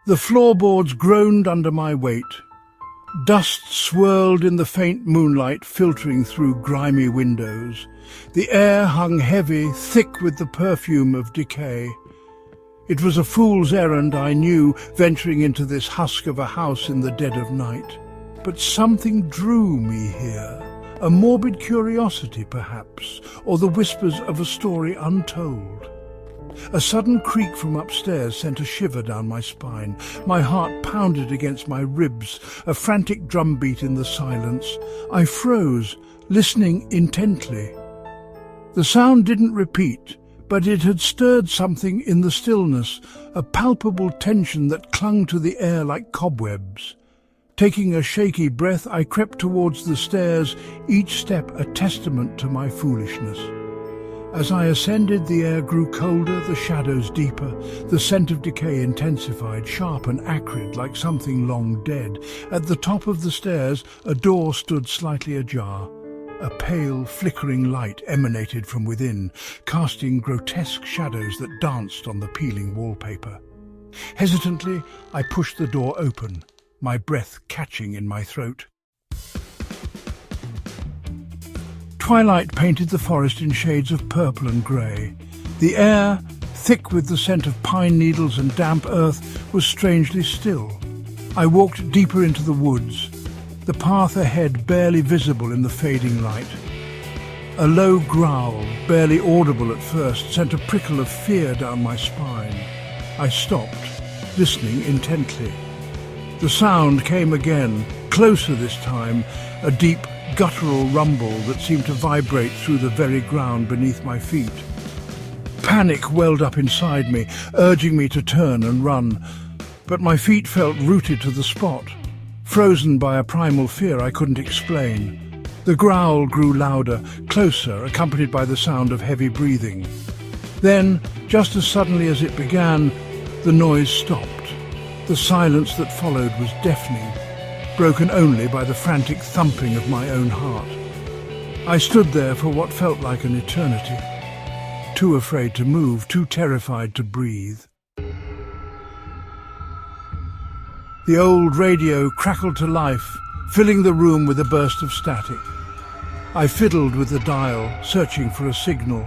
The floorboards groaned under my weight. Dust swirled in the faint moonlight filtering through grimy windows. The air hung heavy, thick with the perfume of decay. It was a fool's errand, I knew, venturing into this husk of a house in the dead of night. But something drew me here. A morbid curiosity, perhaps, or the whispers of a story untold. A sudden creak from upstairs sent a shiver down my spine. My heart pounded against my ribs, a frantic drumbeat in the silence. I froze, listening intently. The sound didn't repeat, but it had stirred something in the stillness, a palpable tension that clung to the air like cobwebs. Taking a shaky breath, I crept towards the stairs, each step a testament to my foolishness. As I ascended, the air grew colder, the shadows deeper, the scent of decay intensified, sharp and acrid, like something long dead. At the top of the stairs, a door stood slightly ajar. A pale, flickering light emanated from within, casting grotesque shadows that danced on the peeling wallpaper. Hesitantly, I pushed the door open, my breath catching in my throat. Twilight painted the forest in shades of purple and grey. The air, thick with the scent of pine needles and damp earth, was strangely still. I walked deeper into the woods, the path ahead barely visible in the fading light. A low growl, barely audible at first, sent a prickle of fear down my spine. I stopped, listening intently. The sound came again, closer this time, a deep, guttural rumble that seemed to vibrate through the very ground beneath my feet. Panic welled up inside me, urging me to turn and run, but my feet felt rooted to the spot, frozen by a primal fear I couldn't explain. The growl grew louder, closer, accompanied by the sound of heavy breathing. Then, just as suddenly as it began, the noise stopped. The silence that followed was deafening, broken only by the frantic thumping of my own heart. I stood there for what felt like an eternity, too afraid to move, too terrified to breathe. The old radio crackled to life, filling the room with a burst of static. I fiddled with the dial, searching for a signal,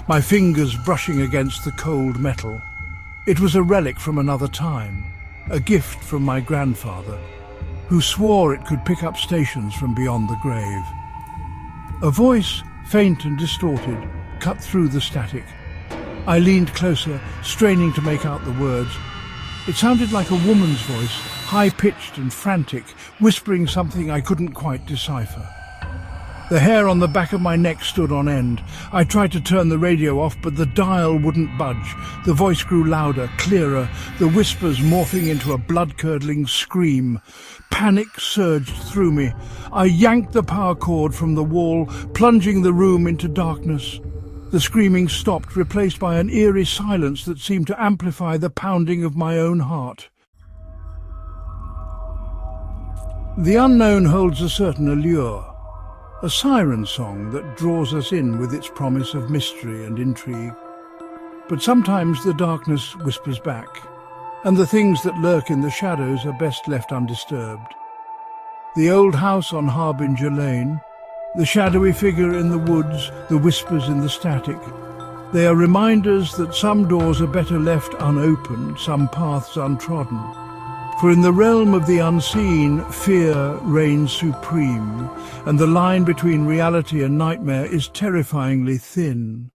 my fingers brushing against the cold metal. It was a relic from another time, a gift from my grandfather, who swore it could pick up stations from beyond the grave. A voice, faint and distorted, cut through the static. I leaned closer, straining to make out the words. It sounded like a woman's voice, high-pitched and frantic, whispering something I couldn't quite decipher. The hair on the back of my neck stood on end. I tried to turn the radio off, but the dial wouldn't budge. The voice grew louder, clearer, the whispers morphing into a blood-curdling scream. Panic surged through me. I yanked the power cord from the wall, plunging the room into darkness. The screaming stopped, replaced by an eerie silence that seemed to amplify the pounding of my own heart. The unknown holds a certain allure. A siren song that draws us in with its promise of mystery and intrigue. But sometimes the darkness whispers back, and the things that lurk in the shadows are best left undisturbed. The old house on Harbinger Lane, the shadowy figure in the woods, the whispers in the static. They are reminders that some doors are better left unopened, some paths untrodden. For in the realm of the unseen, fear reigns supreme, and the line between reality and nightmare is terrifyingly thin.